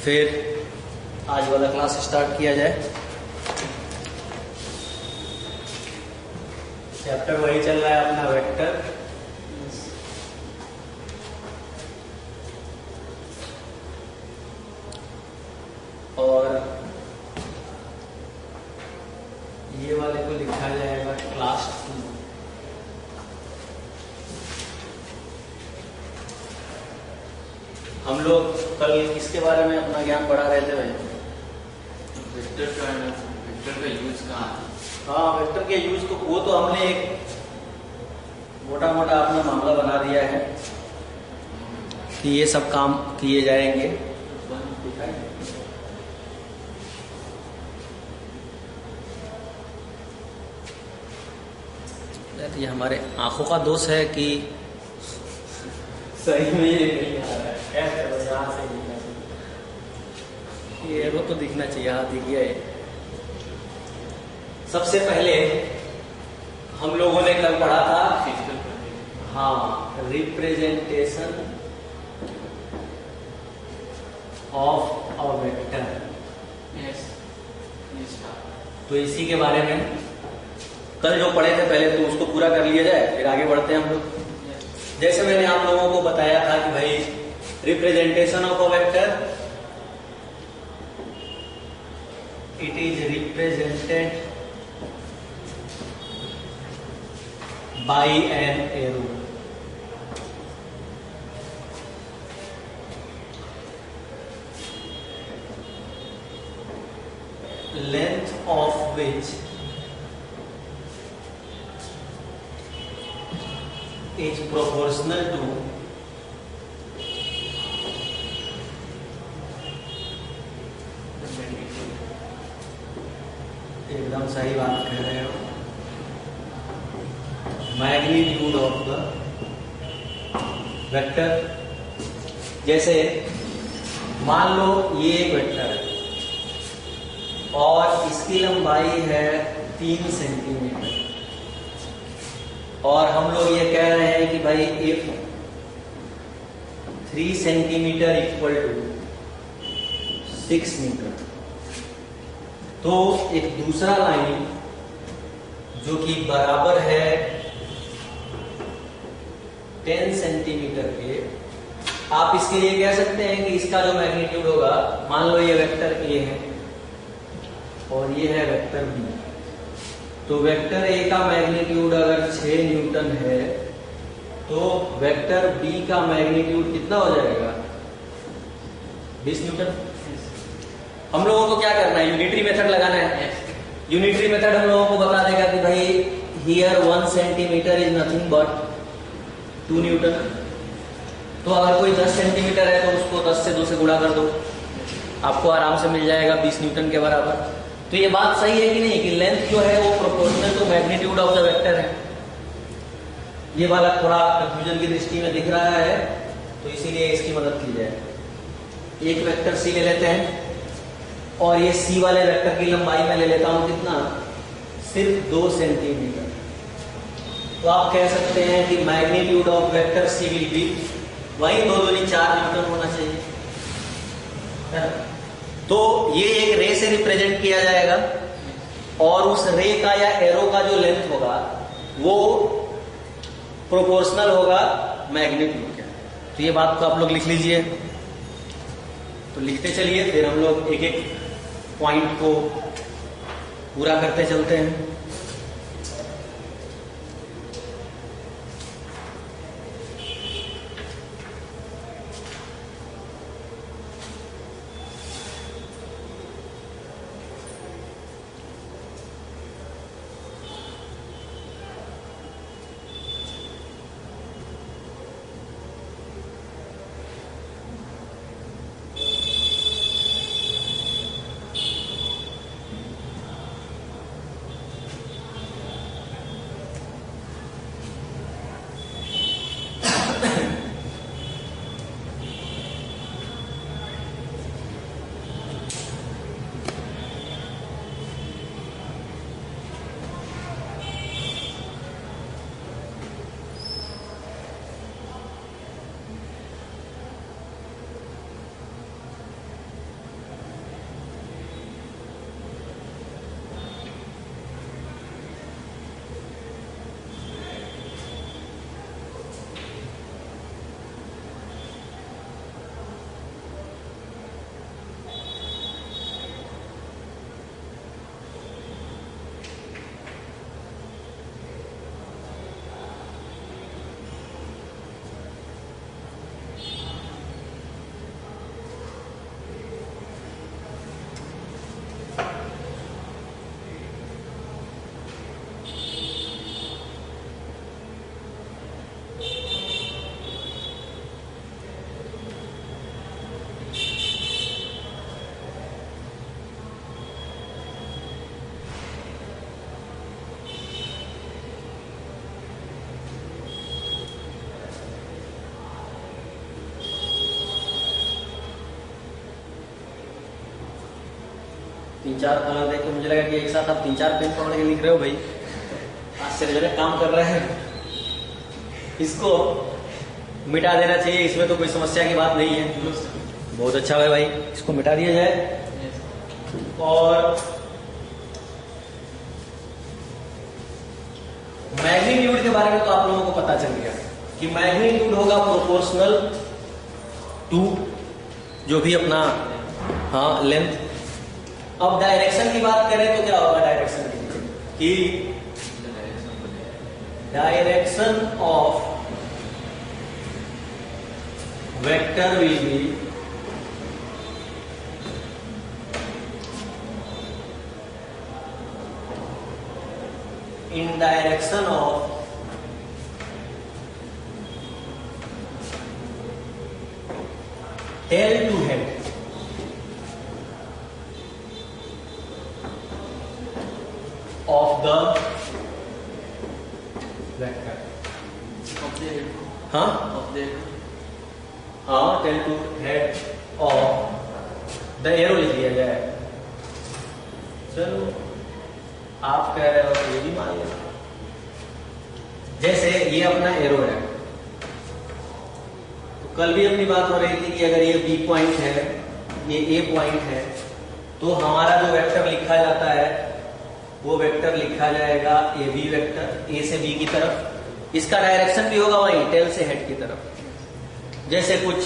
फिर आज वाला क्लास स्टार्ट किया जाए। चैप्टर वही चल रहा है अपना, वेक्टर। और ये वाले को लिखा जाएगा क्लास 2। हम लोग कल किसके बारे में अपना ज्ञान बढ़ा रहे थे भाई? वेक्टर का यूज कहाँ? हाँ, वेक्टर के यूज को वो तो हमने एक मोटा मोटा अपना मामला बना दिया है कि ये सब काम किए जाएंगे। ये हमारे आंखों का दोष है कि सही में ये नहीं आ रहा है। कैसे यहाँ से दिखना चाहिए, ये एरो तो दिखना चाहिए। हाँ, दिख गया ये। सबसे पहले हम लोगों ने कल पढ़ा था, हाँ, रिप्रेजेंटेशन ऑफ अ वेक्टर। तो इसी के बारे में कल जो पढ़े थे पहले तो उसको पूरा कर लिया जाए, फिर आगे बढ़ते हैं हम लोग। जैसे मैंने आप लोगों को बताया था कि भाई representation of a vector, it is represented by an arrow. Length of which is proportional to एकदम सही बात कह रहे हो, मैग्नीट्यूड ऑफ द वेक्टर। जैसे मान लो ये एक वेक्टर है और इसकी लंबाई है 3 सेंटीमीटर, और हम लोग ये कह रहे हैं कि भाई if 3 centimetre equal to 6 metre, तो एक दूसरा लाइन जो कि बराबर है 10 सेंटीमीटर के, आप इसके लिए कह सकते हैं कि इसका जो मैग्नीट्यूड होगा, मान लो ये वेक्टर ए है और ये है वेक्टर बी, तो वेक्टर ए का मैग्नीट्यूड अगर 6 न्यूटन है तो वेक्टर बी का मैग्नीट्यूड कितना हो जाएगा? 20 न्यूटन। हम लोगों को क्या करना है? यूनिटरी मेथड लगाना है। यूनिटरी मेथड हम लोगों को बता देगा कि भाई here 1 centimetre is nothing but 2 Newton. तो अगर कोई 10 सेंटीमीटर है तो उसको 10 से 2 से गुणा कर दो, आपको आराम से मिल जाएगा 20 न्यूटन के बराबर। तो ये बात सही है कि नहीं कि लेंथ जो है वो proportional to magnitude of the vector है? ये वाला थोड़ा कंफ्यूजन की दृष्टि में दिख रहा है, तो इसीलिए इसकी मदद की जाए। एक वेक्टर सी ले लेते हैं और ये सी वाले वेक्टर की लंबाई में ले लेता हूं कितना? सिर्फ 2 सेंटीमीटर। तो आप कह सकते हैं कि magnitude of vector C will be, वही 2 दूनी 4 न्यूटन होना चाहिए, है ना? तो ये एक रे से रिप्रेजेंट किया जाएगा और उस रे का या एरो का जो लेंथ होगा वो प्रोपोर्शनल होगा मैग्नीट्यूड के। तो ये बात को आप लोग लिख लीजिए। तो लिखते चलिए, फिर हम लोग एक एक पॉइंट को पूरा करते चलते हैं। 3-4 कलर देख के मुझे लगा कि एक साथ आप 3-4 पेन पकड़ के लिख रहे हो भाई, आश्चर्यजनक काम कर रहे हैं। इसको मिटा देना चाहिए, इसमें तो कोई समस्या की बात नहीं है। बहुत अच्छा है भाई, इसको मिटा दिया जाए। और मैग्नीट्यूड के बारे में तो आप लोगों को पता चल गया कि मैग्नीट्यूड होगा प्रोपोर्शनल टू जो भी अपना लेंथ। अब डायरेक्शन की बात करें तो क्या होगा डायरेक्शन की, कि direction of vector will be in direction of tail to head of the vector. हाँ हाँ, tail to head of the arrow लिख दिया जाए। चलो आप कह रहे हो तो ये भी मान लेना। जैसे ये अपना एरो है, तो कल भी अपनी बात हो रही थी कि अगर ये बी पॉइंट है, ये ए पॉइंट है, तो हमारा जो वेक्टर लिखा जाता है वो वेक्टर लिखा जाएगा ए बी वेक्टर, ए से बी की तरफ। इसका डायरेक्शन भी होगा वही टेल से हेड की तरफ। जैसे कुछ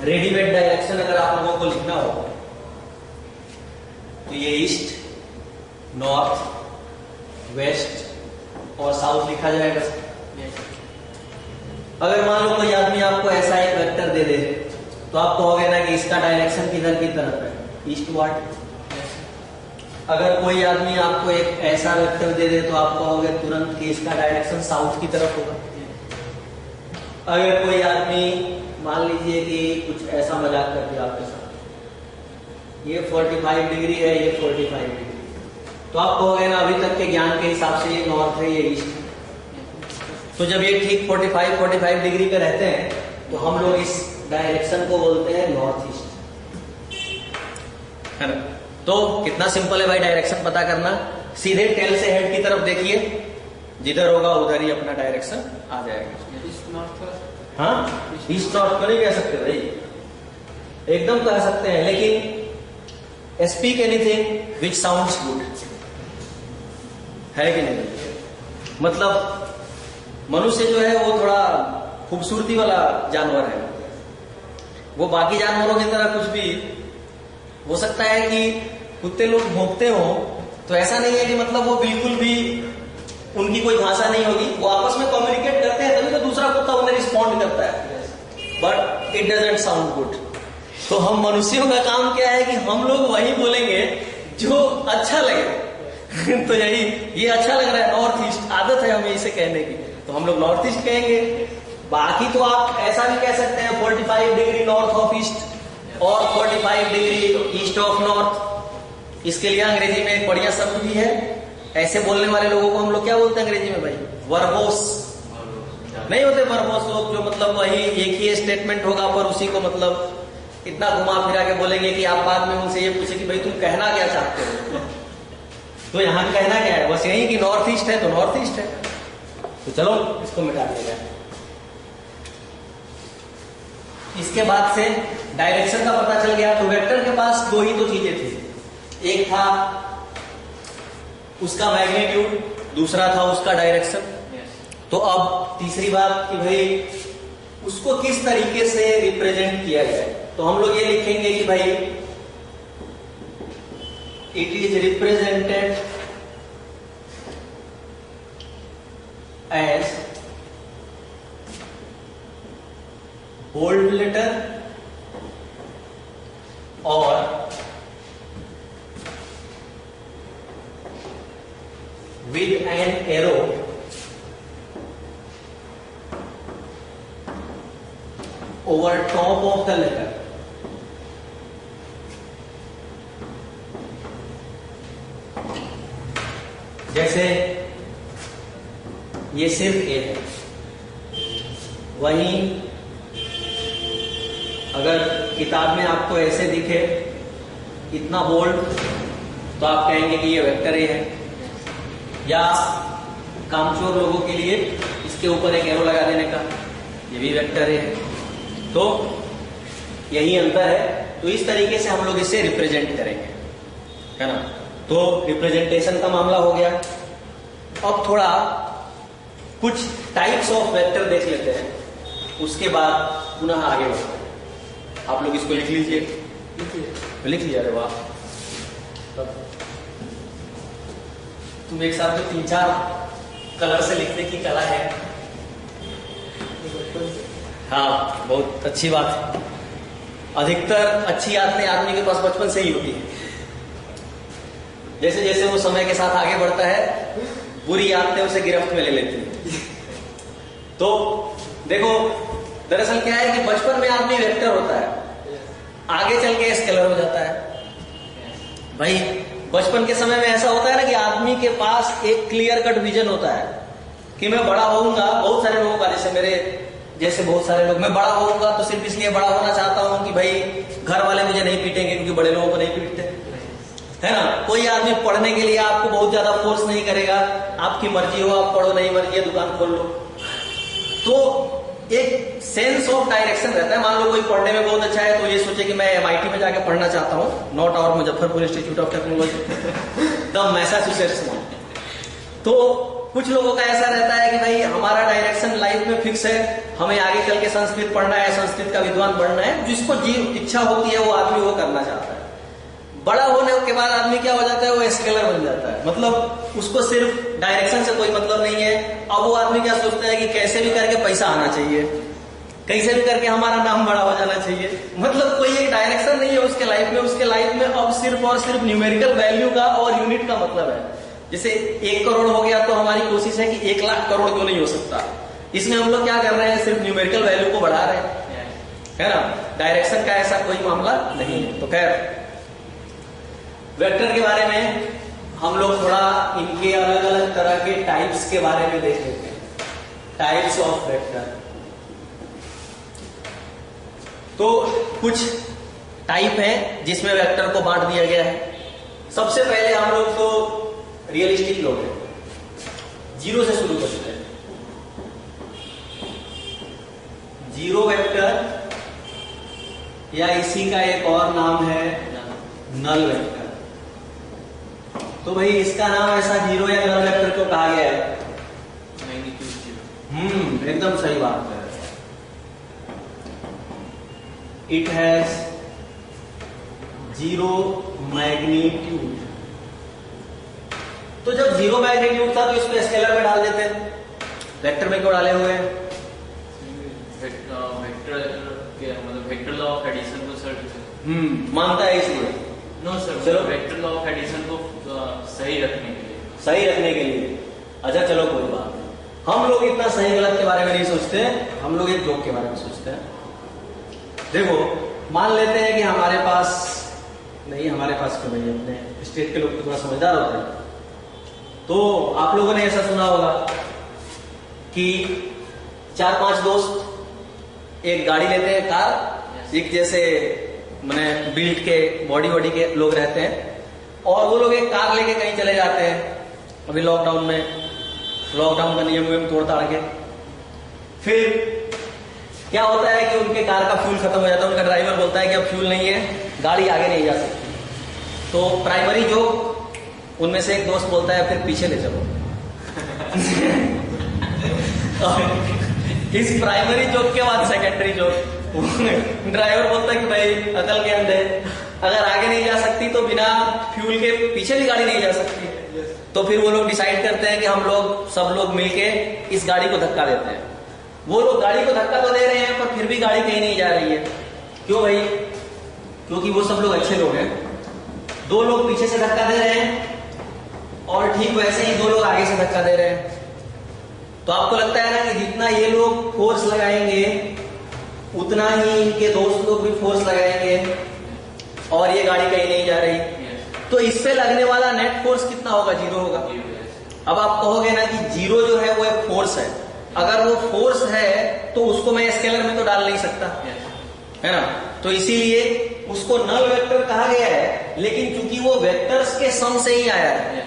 रेडीमेड डायरेक्शन अगर आप लोगों को लिखना हो तो ये ईस्ट, नॉर्थ, वेस्ट और साउथ लिखा जाएगा। अगर मान लो कोई आदमी आपको ऐसा एक वेक्टर दे दे तो आप कहोगे ना कि इसका डायरेक्शन किधर की तरफ है, ईस्टवर्ड। अगर कोई आदमी आपको एक ऐसा वेक्टर दे दे तो आप कहोगे तुरंत कि इसका डायरेक्शन साउथ की तरफ होगा। अगर कोई आदमी मान लीजिए कि कुछ ऐसा मजाक कर दिया आपके साथ, ये 45 डिग्री है, ये 45 डिग्री, तो आप कहोगे ना अभी तक के ज्ञान के हिसाब से ये नॉर्थ है, ये ईस्ट है। तो जब ये ठीक 45 डिग्री पे रहते हैं तो हम लोग इस डायरेक्शन को बोलते हैं नॉर्थ ईस्ट, है ना। तो कितना सिंपल है भाई डायरेक्शन पता करना। सीधे टेल से हेड की तरफ देखिए, जिधर होगा उधर ही अपना डायरेक्शन आ जाएगा। हाँ, ईस्ट नॉर्थ को नहीं कह सकते भाई, एकदम कह सकते हैं, लेकिन speak anything which sounds good, है कि नहीं। मतलब मनुष्य जो है वो थोड़ा खूबसूरती वाला जानवर है। वो बाकी जानवरों की तरह कुछ भी हो सकता है कि कुत्ते लोग भौंकते हो तो ऐसा नहीं है कि मतलब वो बिल्कुल भी उनकी कोई भाषा नहीं होगी, वो आपस में कम्युनिकेट करते हैं तभी तो दूसरा कुत्ता उन्हें रिस्पॉन्ड करता है, but it doesn't sound good. तो हम मनुष्यों का काम क्या है कि हम लोग वही बोलेंगे जो अच्छा लगे। तो यही ये अच्छा लग रहा है नॉर्थ ईस्ट, आदत है हमें इसे कहने की, तो हम लोग नॉर्थ ईस्ट कहेंगे। बाकी तो आप ऐसा भी कह सकते हैं 45 डिग्री नॉर्थ ऑफ ईस्ट और 45 डिग्री ईस्ट ऑफ नॉर्थ। इसके लिए अंग्रेजी में एक बढ़िया शब्द भी है, ऐसे बोलने वाले लोगों को हम लोग क्या बोलते हैं अंग्रेजी में भाई, वर्बोस। नहीं होते वर्बोस लोग जो मतलब वही एक ही स्टेटमेंट होगा पर उसी को मतलब इतना घुमा फिरा के बोलेंगे कि आप बाद में उनसे ये पूछे कि भाई तुम कहना क्या चाहते हो। तो यहाँ कहना क्या है, बस यही कि नॉर्थ ईस्ट है तो नॉर्थ ईस्ट है। तो चलो इसको मिटा दिया जाए। इसके बाद से डायरेक्शन का पता चल गया। तो वेक्टर के पास दो ही तो चीजें थी, एक था उसका मैग्नीट्यूड, दूसरा था उसका डायरेक्शन। तो अब तीसरी बात कि भाई उसको किस तरीके से रिप्रेजेंट किया जाए, तो हम लोग ये लिखेंगे कि भाई it is represented as bold letter और with an arrow over top of the letter. जैसे ये सिर्फ ए है, वहीं अगर किताब में आपको ऐसे दिखे इतना बोल्ड तो आप कहेंगे कि ये वेक्टर ए है। या कामचोर लोगों के लिए इसके ऊपर एक एरो लगा देने का, ये भी वेक्टर ए है। तो यही अंतर है। तो इस तरीके से हम लोग इसे रिप्रेजेंट करेंगे, है ना। तो रिप्रेजेंटेशन का मामला हो गया। अब थोड़ा कुछ टाइप्स ऑफ वेक्टर देख लेते हैं, उसके बाद पुनः आगे बढ़ते हैं। आप लोग इसको लिख लीजिए, लिख लिया। अरे वाह, तुम एक साथ में 3-4 कलर से लिखने की कला है। हाँ, बहुत अच्छी बात। अधिकतर अच्छी आदतें आदमी के पास बचपन से ही होती है। जैसे जैसे वो समय के साथ आगे बढ़ता है, बुरी आदतें उसे गिरफ्त में ले लेती हैं। तो देखो, दरअसल क्या है कि बचपन में आदमी वेक्टर होता है, आगे चल के स्केलर हो जाता है। भाई बचपन के समय में ऐसा होता है ना कि आदमी के पास एक क्लियर कट विजन होता है कि मैं बड़ा होऊंगा। बहुत सारे लोगों का, जैसे मेरे जैसे बहुत सारे लोग, मैं बड़ा होऊंगा तो सिर्फ इसलिए बड़ा होना चाहता हूं कि भाई घर वाले मुझे नहीं पीटेंगे, क्योंकि बड़े लोगों को नहीं पीटते, है ना। कोई आदमी पढ़ने के लिए आपको बहुत ज्यादा फोर्स नहीं करेगा, आपकी मर्जी हो, आप पढ़ो, नहीं मर्जी है दुकान खोल लो। तो एक सेंस ऑफ डायरेक्शन रहता है। मान लो कोई पढ़ने में बहुत अच्छा है तो ये सोचे कि मैं MIT में जाके पढ़ना चाहता हूँ, not our Muzaffarpur Institute of Technology, the Massachusetts में। तो कुछ लोगों का ऐसा रहता है कि भाई हमारा डायरेक्शन लाइफ में फिक्स है, हमें आगे चल के संस्कृत पढ़ना है, संस्कृत का विद्वान बनना है। जिसको जी इच्छा होती है वो आदमी वो करना चाहता है। बड़ा होने के बाद आदमी क्या हो जाता है, वो स्केलर बन जाता है। मतलब उसको सिर्फ डायरेक्शन से कोई मतलब नहीं है। अब वो आदमी क्या सोचता है कि कैसे भी करके पैसा आना चाहिए, कैसे भी करके हमारा नाम बड़ा हो जाना चाहिए। मतलब कोई एक डायरेक्शन नहीं है उसके लाइफ में। उसके लाइफ में अब सिर्फ और सिर्फ न्यूमेरिकल वैल्यू का और यूनिट का मतलब है। जैसे 1 करोड़ हो गया तो हमारी कोशिश है कि 1 लाख करोड़ क्यों नहीं हो सकता। इसमें हम लोग क्या कर रहे हैं, सिर्फ न्यूमेरिकल वैल्यू को बढ़ा रहे हैं, है ना। डायरेक्शन का ऐसा कोई मामला नहीं है। तो खैर, वेक्टर के बारे में हम लोग थोड़ा इनके अलग अलग तरह के टाइप्स के बारे में देख लेते हैं। Types of vector. तो कुछ टाइप है जिसमें वेक्टर को बांट दिया गया है। सबसे पहले हम लोग तो रियलिस्टिक लोग हैं, 0 से शुरू करते हैं। 0 वेक्टर, या इसी का एक और नाम है नल वेक्टर। तो भाई इसका नाम ऐसा 0 या नल वेक्टर क्यों कहा गया है? एकदम सही बात है। It has 0 magnitude. तो जब 0 मैग्नीट्यूड था तो इसको स्केलर में डाल देते हैं, वेक्टर में क्यों डाले हुए हैं? वेक्टर लॉ ऑफ एडिशन को सर मानता है इसलिए। नो सर, चलो, वेक्टर लॉ ऑफ एडिशन को सही रखने के लिए। सही रखने के लिए। अच्छा चलो कोई बात नहीं, हम लोग इतना सही गलत के बारे में नहीं सोचते, हम लोग एक जोक के बारे में सोचते हैं। देखो, मान लेते हैं कि हमारे पास नहीं, हमारे पास क्यों नहीं, अपने स्टेट के लोग तो थोड़ा समझदार होते हैं। तो आप लोगों ने ऐसा सुना होगा कि 4-5 दोस्त एक गाड़ी लेते हैं, कार, एक जैसे मैंने बिल्ड के बॉडी के लोग रहते हैं, और वो लोग एक कार लेके कहीं चले जाते हैं। अभी लॉकडाउन का नियम तोड़ ताड़ के फिर क्या होता है कि उनके कार का फ्यूल खत्म हो जाता है। उनका ड्राइवर बोलता है कि अब फ्यूल नहीं है, गाड़ी आगे नहीं जा सकती। तो प्राइमरी जोक, उनमें से एक दोस्त बोलता है फिर पीछे ले चलो। इस प्राइमरी जोक के बाद सेकेंडरी जोक, ड्राइवर बोलता है कि भाई अकल के अंधे, अगर आगे नहीं जा सकती तो बिना फ्यूल के पीछे भी गाड़ी नहीं जा सकती। तो फिर वो लोग डिसाइड करते हैं कि हम लोग सब लोग मिलके इस गाड़ी को धक्का देते हैं। वो लोग गाड़ी को धक्का तो दे रहे हैं पर फिर भी गाड़ी कहीं नहीं जा रही है। क्यों भाई? क्योंकि वो सब लोग अच्छे लोग हैं। 2 लोग पीछे से धक्का दे रहे हैं और ठीक वैसे ही 2 लोग आगे से धक्का दे रहे हैं। तो आपको लगता है ना कि जितना ये लोग फोर्स लगाएंगे उतना ही इनके दोस्त लोग भी फोर्स लगाएंगे और ये गाड़ी कहीं नहीं जा रही। तो इससे लगने वाला नेट फोर्स कितना होगा? 0 होगा। अब आप कहोगे ना कि 0 जो है वो एक फोर्स है। अगर वो फोर्स है तो उसको मैं स्केलर में तो डाल नहीं सकता, है ना। तो इसीलिए उसको नल वेक्टर कहा गया है, लेकिन चूंकि वो वेक्टर्स के सम से ही आया है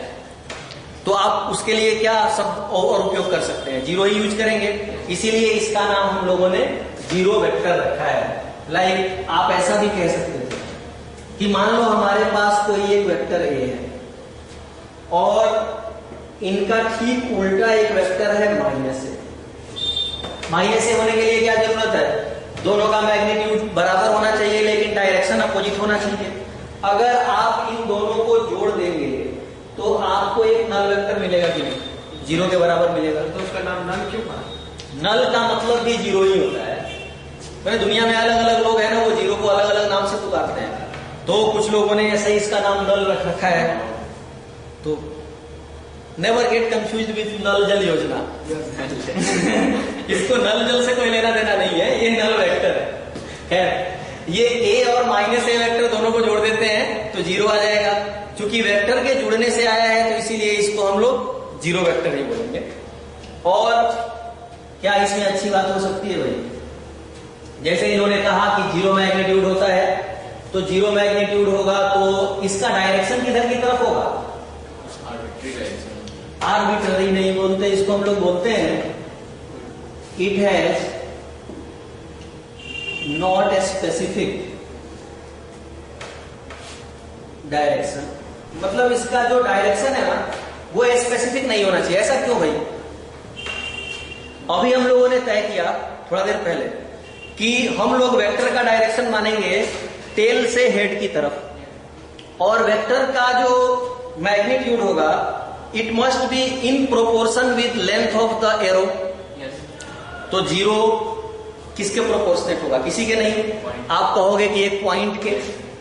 तो आप उसके लिए क्या शब्द और उपयोग कर सकते हैं, जीरो ही यूज करेंगे। इसीलिए इसका नाम हम लोगों ने जीरो वेक्टर रखा है। लाइक आप ऐसा भी कह सकते थे कि मान लो हमारे पास कोई एक वेक्टर ए है और इनका ठीक उल्टा एक वेक्टर है माइनस ए। माइनस ए होने के लिए क्या जरूरत है, दोनों का मैग्नीट्यूड बराबर होना चाहिए लेकिन डायरेक्शन अपोजिट होना चाहिए। अगर आप इन दोनों को जोड़ देंगे तो आपको एक नल वेक्टर मिलेगा कि नहीं, जीरो के बराबर मिलेगा। तो उसका नाम नल क्यों पड़ा? नल का मतलब भी जीरो ही होता है। मैंने दुनिया में अलग अलग लोग हैं ना, वो जीरो को अलग अलग नाम से पुकारते हैं, तो कुछ लोगों ने ऐसे ही इसका नाम नल रख रखा है। तो नेवर गेट कंफ्यूज विथ नल जल योजना। इसको नल जल से कोई लेना देना नहीं है, ये नल वेक्टर है। ये ए और माइनस ए वेक्टर दोनों को जोड़ देते हैं तो जीरो आ जाएगा। चूंकि वेक्टर के जुड़ने से आया है तो इसीलिए इसको हम लोग जीरो वेक्टर ही बोलेंगे। और क्या इसमें अच्छी बात हो सकती है भाई, जैसे इन्होंने कहा कि जीरो मैग्नीट्यूड होता है, तो जीरो मैग्नीट्यूड होगा तो इसका डायरेक्शन किधर की तरफ होगा, आर्बिट्ररी नहीं बोलते इसको, हम लोग बोलते हैं it has not a specific direction. मतलब इसका जो डायरेक्शन है ना वो स्पेसिफिक नहीं होना चाहिए। ऐसा क्यों भाई? अभी हम लोगों ने तय किया थोड़ा देर पहले कि हम लोग वेक्टर का डायरेक्शन मानेंगे टेल से हेड की तरफ, और वेक्टर का जो मैग्नीट्यूड होगा it must be in proportion with length of the arrow. तो जीरो किसके प्रोपोर्शनेट होगा, किसी के नहीं। आप कहोगे कि एक पॉइंट के,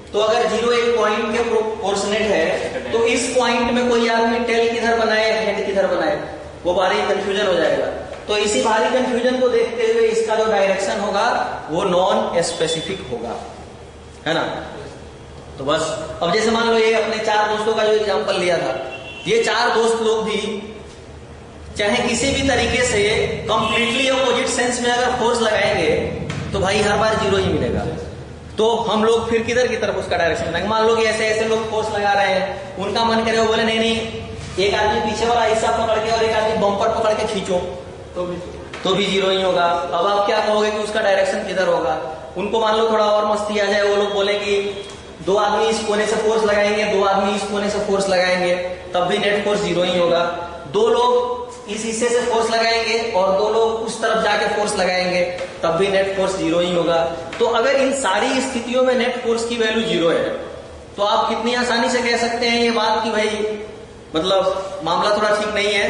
तो अगर जीरो एक पॉइंट के प्रोपोर्शनेट है तो इस पॉइंट में कोई आदमी टेल किधर बनाए हेड किधर बनाए, वो भारी कंफ्यूजन हो जाएगा। तो इसी भारी कंफ्यूजन को देखते हुए इसका जो डायरेक्शन होगा वो नॉन स्पेसिफिक होगा, है ना। तो बस अब जैसे मान लो ये अपने चार दोस्तों का जो एग्जांपल लिया था, ये चार दोस्त लोग भी चाहे किसी भी तरीके से कंप्लीटली अपोजिट सेंस में अगर फोर्स लगाएंगे तो भाई हर बार जीरो ही मिलेगा। तो हम लोग फिर किधर की तरफ उसका डायरेक्शन बनाएंगे। मान लो कि ऐसे ऐसे लोग फोर्स लगा रहे हैं, उनका मन करे वो बोले नहीं नहीं, एक आदमी पीछे वाला हिस्सा पकड़ के और एक आदमी बम्पर पकड़ के खींचो तो भी जीरो ही होगा। अब आप क्या कहोगे कि उसका डायरेक्शन किधर होगा। उनको मान लो थोड़ा और मस्ती आ जाए, वो लोग बोले कि दो आदमी इस कोने से फोर्स लगाएंगे, दो आदमी इस कोने से फोर्स लगाएंगे, तब भी नेट फोर्स जीरो ही होगा। दो लोग इस हिस्से से फोर्स लगाएंगे और दो लोग उस तरफ जाके फोर्स लगाएंगे, तब भी नेट फोर्स जीरो ही होगा। तो अगर इन सारी स्थितियों में नेट फोर्स की वैल्यू जीरो है तो आप कितनी आसानी से कह सकते हैं ये बात कि भाई मतलब मामला थोड़ा ठीक नहीं है,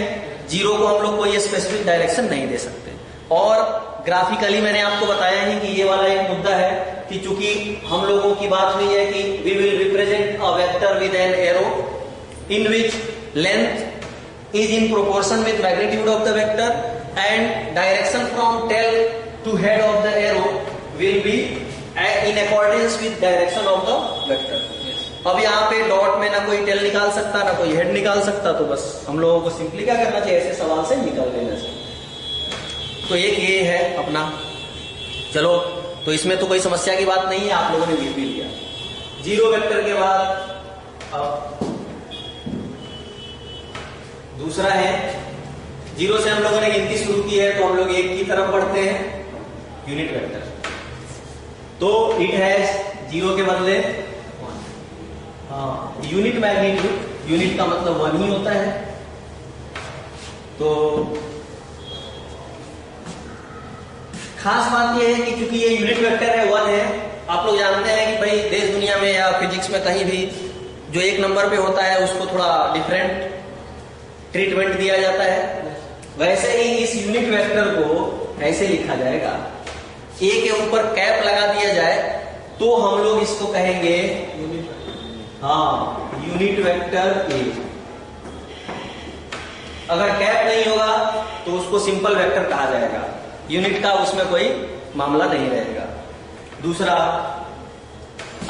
जीरो को हम लोग कोई स्पेसिफिक डायरेक्शन नहीं दे सकते। और ग्राफिकली मैंने आपको बताया ही कि ये वाला एक मुद्दा है कि चूंकि हम लोगों की बात हुई है कि we will represent a vector with an arrow in which length is in proportion with magnitude of the vector and direction from tail to head of the arrow will be in accordance with direction of the vector. अब यहाँ पे dot में ना कोई tell निकाल सकता ना कोई हेड निकाल सकता, तो बस हम लोगों को सिंपली क्या करना चाहिए, ऐसे सवाल से निकाल लेना चाहिए। तो एक ये है अपना, चलो तो इसमें तो कोई समस्या की बात नहीं है, आप लोगों ने लिख भी लिया। जीरो वेक्टर के बाद अब दूसरा है, जीरो से हम लोगों ने गिनती शुरू की है तो हम लोग एक की तरफ बढ़ते हैं, यूनिट वेक्टर। तो इट हैज जीरो के बदले यूनिट मैग्नीट्यूड, यूनिट का मतलब वन ही होता है। तो खास बात यह है कि क्योंकि ये यूनिट वेक्टर है, वन है, आप लोग जानते हैं कि भाई देश दुनिया में या फिजिक्स में कहीं भी जो एक नंबर पे होता है उसको थोड़ा डिफरेंट ट्रीटमेंट दिया जाता है। वैसे ही इस यूनिट वेक्टर को ऐसे लिखा जाएगा, ए के ऊपर कैप लगा दिया जाए तो हम लोग इसको कहेंगे यूनिट वेक्टर ए। अगर कैप नहीं होगा तो उसको सिंपल वेक्टर कहा जाएगा, यूनिट का उसमें कोई मामला नहीं रहेगा। दूसरा,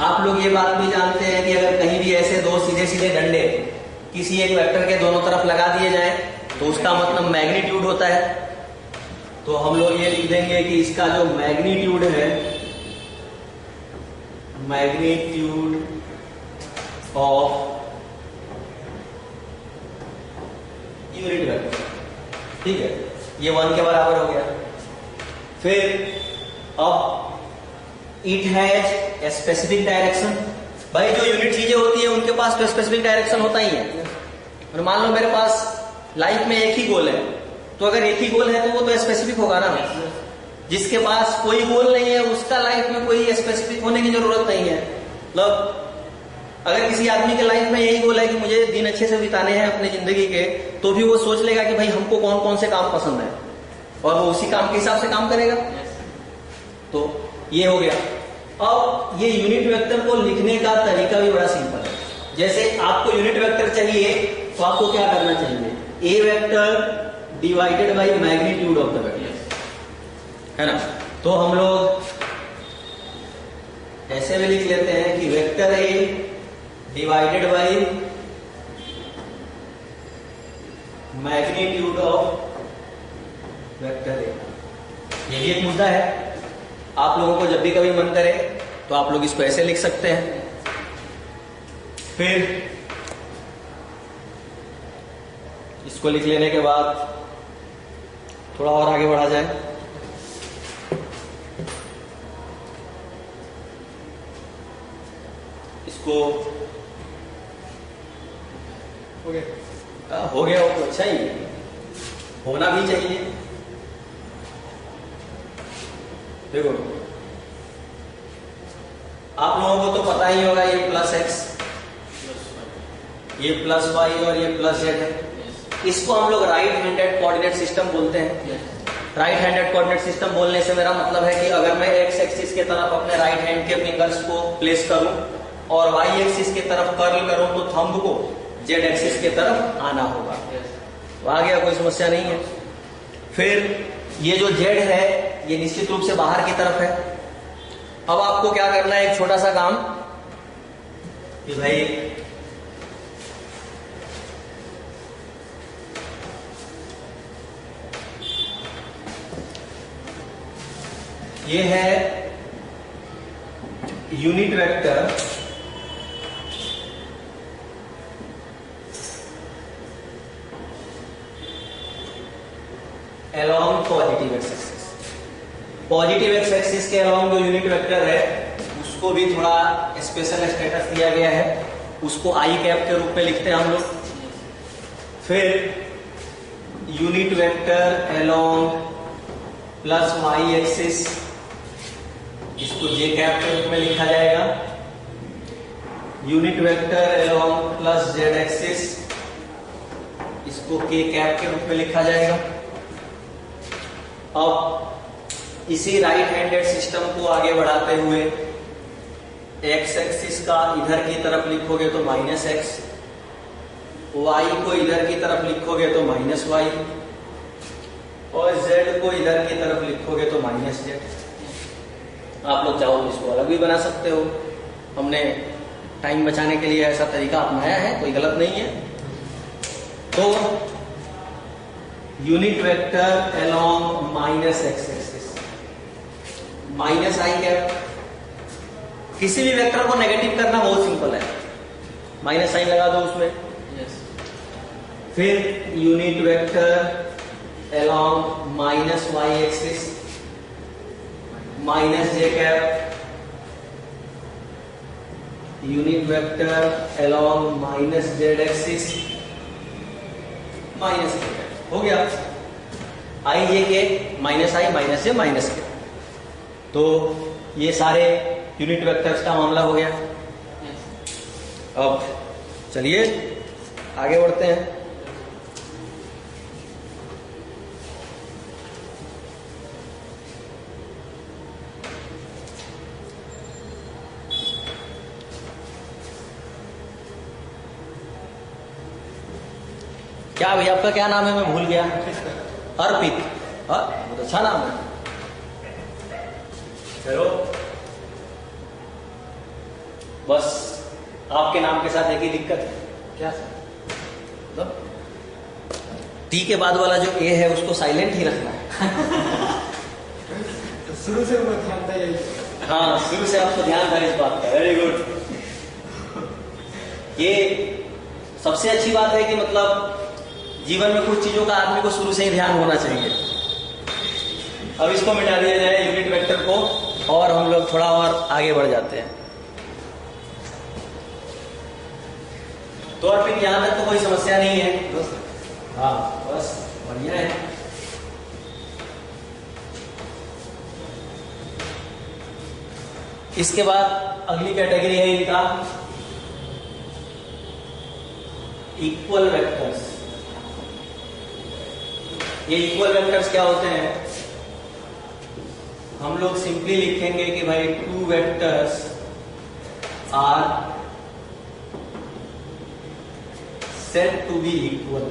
आप लोग ये बात भी जानते हैं कि अगर कहीं भी ऐसे दो सीधे सीधे डंडे किसी एक वेक्टर के दोनों तरफ लगा दिए जाए तो उसका मतलब मैग्नीट्यूड होता है। तो हम लोग ये लिख देंगे कि इसका जो मैग्नीट्यूड है मैग्नीट्यूड ऑफ यूनिट वेक्टर, ठीक है, ये 1 के बराबर हो गया। फिर अब it has a specific direction. भाई जो यूनिट चीजें होती है उनके पास तो स्पेसिफिक डायरेक्शन होता ही है। और मान लो मेरे पास लाइफ में एक ही गोल है, तो अगर एक ही गोल है तो वो तो स्पेसिफिक होगा ना। जिसके पास कोई गोल नहीं है उसका लाइफ में कोई स्पेसिफिक होने की जरूरत नहीं है। मतलब अगर किसी आदमी के लाइफ में यही गोल है कि मुझे दिन अच्छे से बिताने हैं अपनी जिंदगी के, तो भी वो सोच लेगा कि भाई हमको कौन कौन से काम पसंद है और वो उसी काम के हिसाब से काम करेगा। तो ये हो गया। अब ये यूनिट वेक्टर को लिखने का तरीका भी बड़ा सिंपल है। जैसे आपको यूनिट वेक्टर चाहिए तो आपको क्या करना चाहिए, a vector divided by magnitude of the vector, है ना। तो हम लोग ऐसे भी लिख लेते हैं कि vector A divided by magnitude of vector A. ये भी एक मुद्दा है। आप लोगों को जब भी कभी मन करे तो आप लोग इसको ऐसे लिख सकते हैं। फिर इसको लिख लेने के बाद थोड़ा और आगे बढ़ा जाए। इसको हो गया वो तो अच्छा ही है, होना भी चाहिए। देखो आप लोगों को तो पता ही होगा ये प्लस एक्स, ये प्लस वाई और ये प्लस जेड है। इसको हम लोग राइट हैंडेड कोऑर्डिनेट सिस्टम बोलते हैं। राइट हैंडेड कोऑर्डिनेट सिस्टम बोलने से मेरा मतलब है कि अगर मैं एक्स एक्सिस के तरफ अपने राइट हैंड के फिंगर्स को प्लेस करूं और वाई एक्सिस की तरफ कर्ल करूं तो थंब को जेड एक्सिस की तरफ आना होगा। तो आ गया, कोई समस्या नहीं है। फिर ये जो जेड है ये निश्चित रूप से बाहर की तरफ है। अब आपको क्या करना है, एक छोटा सा काम कि भाई ये है unit vector along positive x axis. Positive x axis के along जो यूनिट वेक्टर है उसको भी थोड़ा स्पेशल स्टेटस दिया गया है, उसको आई कैप के रूप में लिखते हैं हम लोग। फिर unit vector along plus Y axis, इसको जे कैप के रूप में लिखा जाएगा। Unit vector along plus Z axis, इसको के कैप के रूप में लिखा जाएगा। अब इसी राइट हैंडेड सिस्टम को आगे बढ़ाते हुए एक्स एक्सिस का इधर की तरफ लिखोगे तो माइनस एक्स, वाई को इधर की तरफ लिखोगे तो माइनस वाई, और जेड को इधर की तरफ लिखोगे तो माइनस जेड। आप लोग चाहो तो इसको अलग भी बना सकते हो, हमने टाइम बचाने के लिए ऐसा तरीका अपनाया है, कोई गलत नहीं है। तो unit vector along minus x axis, minus i cap. किसी भी वेक्टर को नेगेटिव करना बहुत सिंपल है, माइनस साइन लगा दो उसमें। फिर unit vector along minus y axis, minus j cap. Unit vector along minus z axis, minus j cap. हो गया i j k minus i minus j minus k. तो ये सारे यूनिट वेक्टर्स का मामला हो गया। अब चलिए आगे बढ़ते हैं। क्या भैया आपका क्या नाम है, मैं भूल गया। अर्पित, बहुत अच्छा नाम है। चलो बस आपके नाम के साथ एक ही दिक्कत है। क्या मतलब टी के बाद वाला जो ए है उसको साइलेंट ही रखना है। शुरू से मैं ध्यान था यही। हाँ, शुरू से आपको ध्यान था इस बात का, वेरी गुड। ये सबसे अच्छी बात है कि मतलब जीवन में कुछ चीजों का आदमी को शुरू से ही ध्यान होना चाहिए। अब इसको मिटा दिया जाए यूनिट वेक्टर को, और हम लोग थोड़ा और आगे बढ़ जाते हैं। तो और फिर यहां तक तो कोई समस्या नहीं है दोस्त? हाँ, बस बढ़िया है। इसके बाद अगली कैटेगरी है इनका इक्वल वेक्टर्स। ये इक्वल वेक्टर्स क्या होते हैं? हम लोग सिंपली लिखेंगे कि भाई two vectors are said to be equal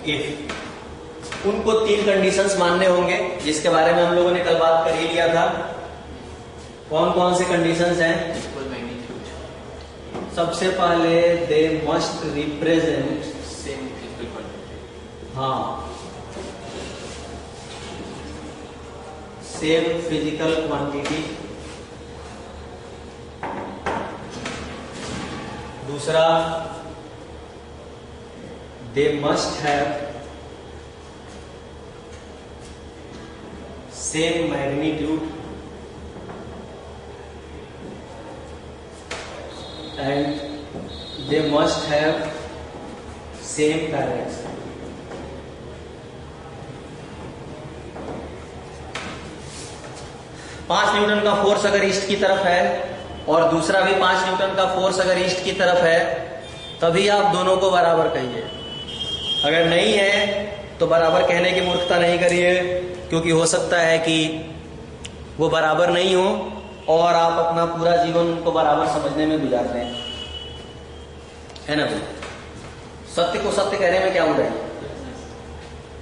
if उनको तीन कंडीशंस मानने होंगे, जिसके बारे में हम लोगों ने कल बात कर ही लिया था। कौन कौन से कंडीशंस हैं? इक्वल मैग्नीट्यूड, सबसे पहले they must represent same physical quantity. हाँ, सेम फिजिकल क्वांटिटी। दूसरा, they must have same magnitude and they must have same direction. पांच न्यूटन का फोर्स अगर ईस्ट की तरफ है और दूसरा भी 5 न्यूटन का फोर्स अगर ईस्ट की तरफ है, तभी आप दोनों को बराबर कहिए। अगर नहीं है तो बराबर कहने की मूर्खता नहीं करिए, क्योंकि हो सकता है कि वो बराबर नहीं हो और आप अपना पूरा जीवन उनको बराबर समझने में गुजार दें, है ना भाई? सत्य को सत्य कहने में क्या बुराई?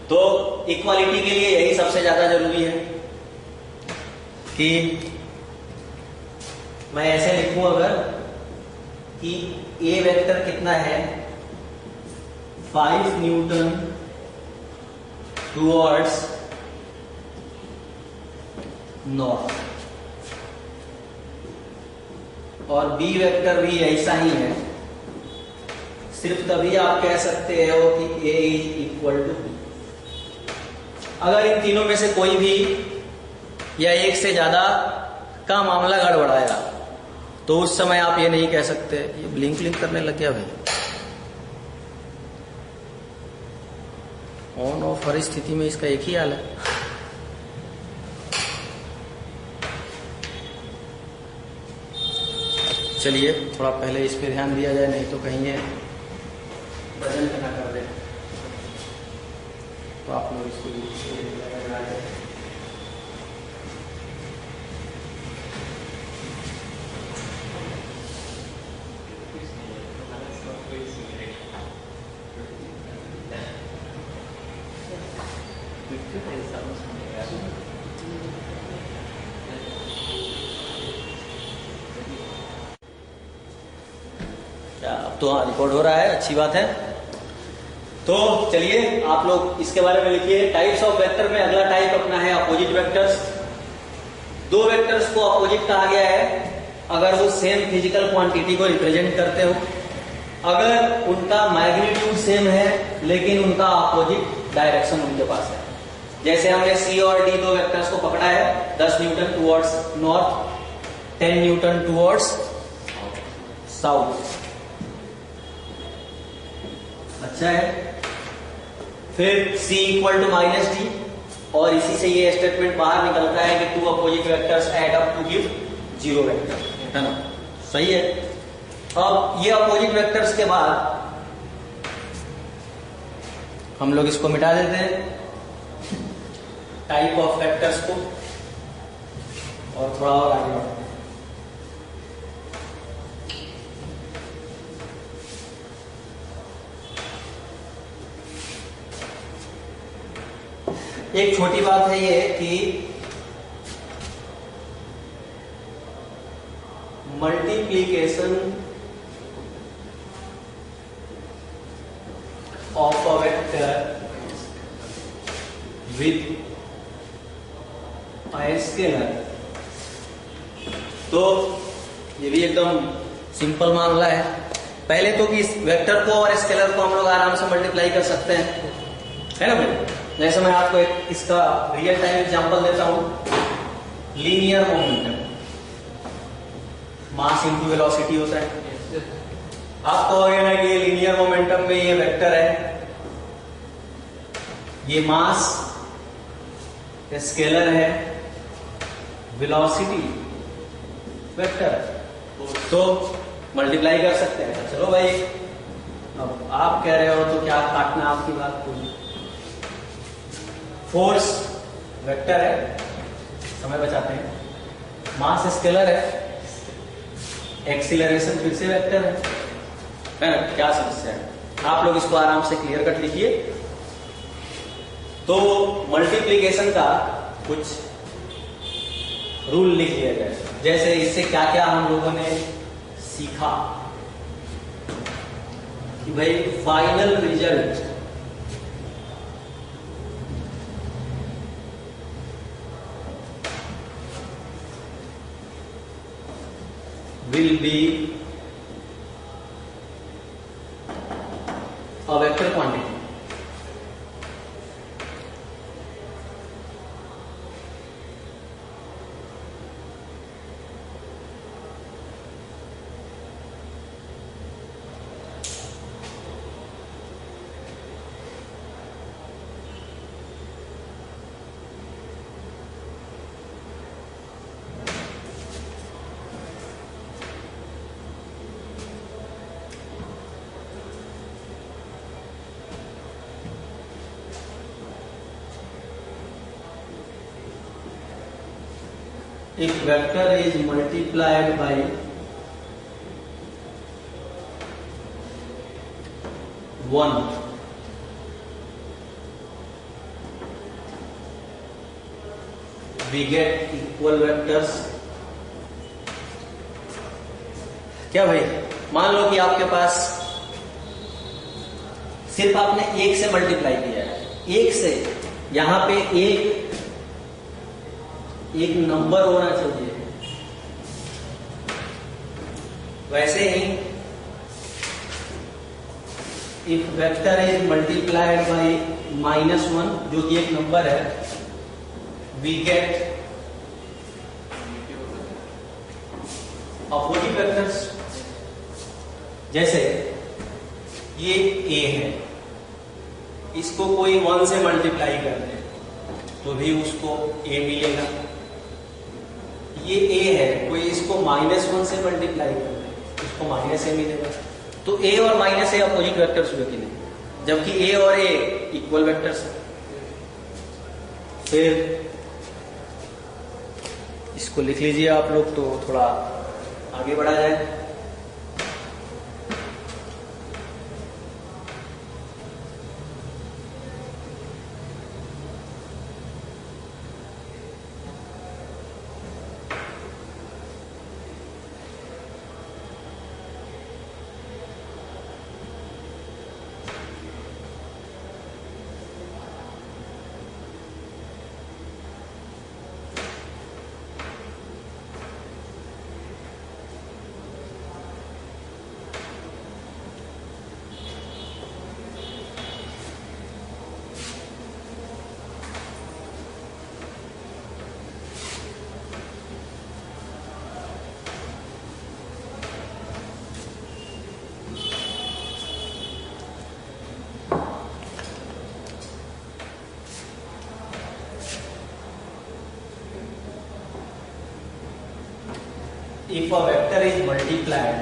तो इक्वालिटी के लिए यही सबसे ज्यादा जरूरी है कि मैं ऐसे लिखूं अगर कि ए वेक्टर कितना है 5 न्यूटन टुवर्ड्स नॉर्थ, और बी वेक्टर भी ऐसा ही है। सिर्फ तभी आप कह सकते हो कि ए इज इक्वल टू बी। अगर इन तीनों में से कोई भी या एक से ज्यादा का मामला गड़बड़ाया तो उस समय आप ये नहीं कह सकते। ये ब्लिंक ब्लिंक करने लग गया भाई। ऑन ऑफ हर स्थिति में इसका एक ही हाल है। चलिए थोड़ा पहले इस पे ध्यान दिया जाए, नहीं तो कहीं ये वजन ना कर दे। तो आप लोग इसको अब तो हाँ रिकॉर्ड हो रहा है, अच्छी बात है। तो चलिए आप लोग इसके बारे में लिखिए। टाइप्स ऑफ वेक्टर में अगला टाइप अपना है अपोजिट वेक्टर्स। दो वेक्टर्स को अपोजिट कहा गया है अगर वो सेम फिजिकल क्वांटिटी को रिप्रेजेंट करते हो, अगर उनका मैग्नीट्यूड सेम है लेकिन उनका अपोजिट डायरेक्शन उनके पास है। जैसे हमने सी और डी दो वेक्टर्स को पकड़ा है, 10 newton towards north, 10 newton towards south. अच्छा है। फिर C equal to minus D, और इसी से ये स्टेटमेंट बाहर निकलता है कि two opposite vectors add up to give zero vector, है ना? सही है। अब ये अपोजिट वेक्टर्स के बाद हम लोग इसको मिटा देते हैं टाइप ऑफ वेक्टर्स को, और थोड़ा और आगे बढ़ते हैं। एक छोटी बात है ये कि multiplication of a vector with a तो ये भी एकदम सिंपल मामला है। पहले तो कि इस वेक्टर को और स्केलर को हम लोग आराम से मल्टीप्लाई कर सकते हैं, है ना भाई। जैसे मैं आपको एक इसका रियल टाइम एग्जांपल देता हूं, linear momentum, mass into velocity होता है। आप कहोगे ना कि ये लीनियर मोमेंटम में ये वेक्टर है, ये मास स्केलर है, वेलोसिटी वेक्टर, तो मल्टीप्लाई कर सकते हैं। चलो भाई, अब आप कह रहे हो तो क्या काटना आपकी बात को। फोर्स वेक्टर है, समय बचाते हैं, मास स्केलर है, एक्सीलरेशन फिर से वेक्टर है ना। क्या समस्या है, आप लोग इसको आराम से क्लियर कट लिखिए। तो मल्टीप्लिकेशन का कुछ रूल लिख लिया जाए। जैसे इससे क्या क्या हम लोगों ने सीखा कि भाई final result will be a vector quantity. If vector is multiplied by one, we get equal vectors. क्या भाई, मान लो कि आपके पास सिर्फ आपने एक से मल्टीप्लाई किया है, एक से, यहां पे एक नंबर होना चाहिए। वैसे ही if vector is multiplied by -1, जो कि एक नंबर है, वी गेट अपोजिट वेक्टर्स। जैसे ये a है, इसको कोई 1 से मल्टीप्लाई कर दे तो भी उसको a मिलेगा। ये a है, कोई इसको -1 से मल्टीप्लाई कर दे उसको -a मिलेगा। तो a और -a अपोजिट वेक्टर्स हुए कि नहीं, जबकि a और a इक्वल वेक्टर्स है। फिर इसको लिख लीजिए आप लोग, तो थोड़ा आगे बढ़ा जाए। If a vector is multiplied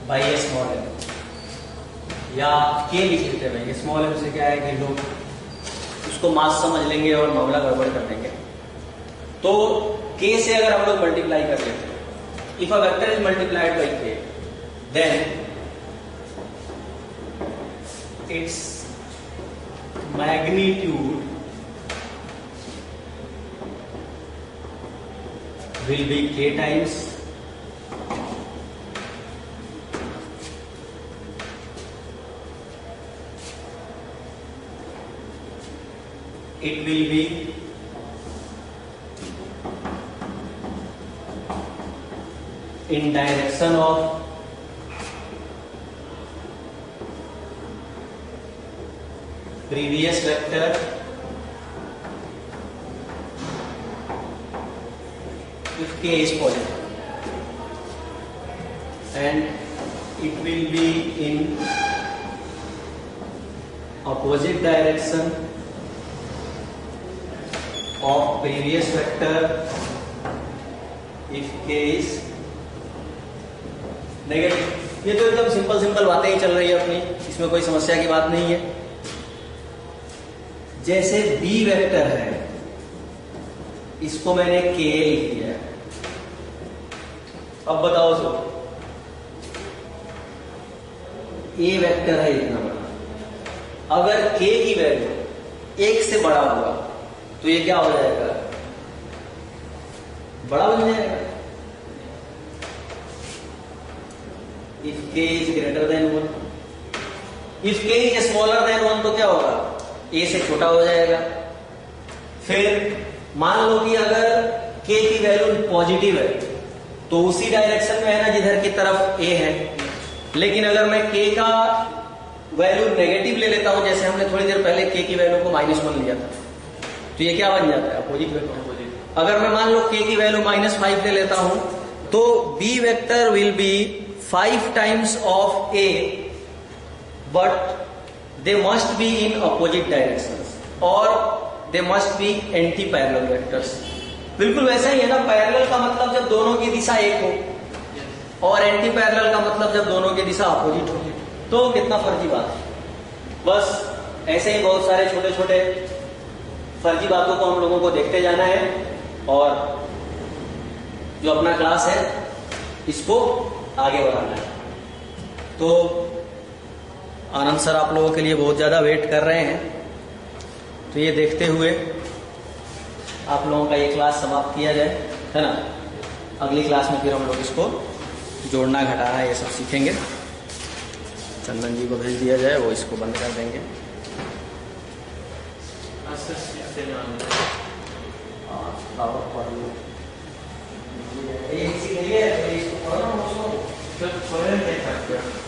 by a small m, या k लिख लेते हैं भाई, स्मॉल m से क्या है कि लोग उसको मास समझ लेंगे और मामला गड़बड़ कर देंगे। तो k से अगर हम लोग मल्टीप्लाई कर लेते हैं, if a vector is multiplied by k, then its magnitude will be k times it will be in direction of previous vector if k is positive, and it will be in opposite direction of previous vector if k is negative. ये तो एकदम simple बातें ही चल रही है अपनी, इसमें कोई समस्या की बात नहीं है। जैसे b वेक्टर है, इसको मैंने k लिख दिया है। अब बताओ सो, a वेक्टर है इतना बड़ा, अगर k की वैल्यू 1 से बड़ा हुआ तो ये क्या हो जाएगा? बड़ा बन जाएगा। If k is greater than 1, if k is smaller than 1 तो क्या होगा? a से छोटा हो जाएगा। फिर मान लो कि अगर k की वैल्यू पॉजिटिव है तो उसी डायरेक्शन में है ना जिधर की तरफ a है, लेकिन अगर मैं k का वैल्यू नेगेटिव ले लेता हूं, जैसे हमने थोड़ी देर पहले k की वैल्यू को -1 लिया था, तो ये क्या बन जाता है? Opposite vector. अगर मैं मान लो k की वैल्यू -5 ले लेता हूं तो b vector will be 5 times of a, but they must be in opposite directions or they must be anti-parallel vectors। बिल्कुल वैसा ही है ना, पैरेलल का मतलब जब दोनों की दिशा एक हो और एंटी पैरेलल का मतलब जब दोनों की दिशा अपोजिट हो। तो कितना फर्जी बात है। बस ऐसे ही बहुत सारे छोटे छोटे फर्जी बातों को हम लोगों को देखते जाना है और जो अपना क्लास है इसको आगे बढ़ाना है। तो आनंद सर आप लोगों के लिए बहुत ज्यादा वेट कर रहे हैं, तो ये देखते हुए आप लोगों का ये क्लास समाप्त किया जाए, है ना। अगली क्लास में फिर हम लोग इसको जोड़ना घटाना ये सब सीखेंगे। चंदन जी को भेज दिया जाए, वो इसको बंद कर देंगे। इसको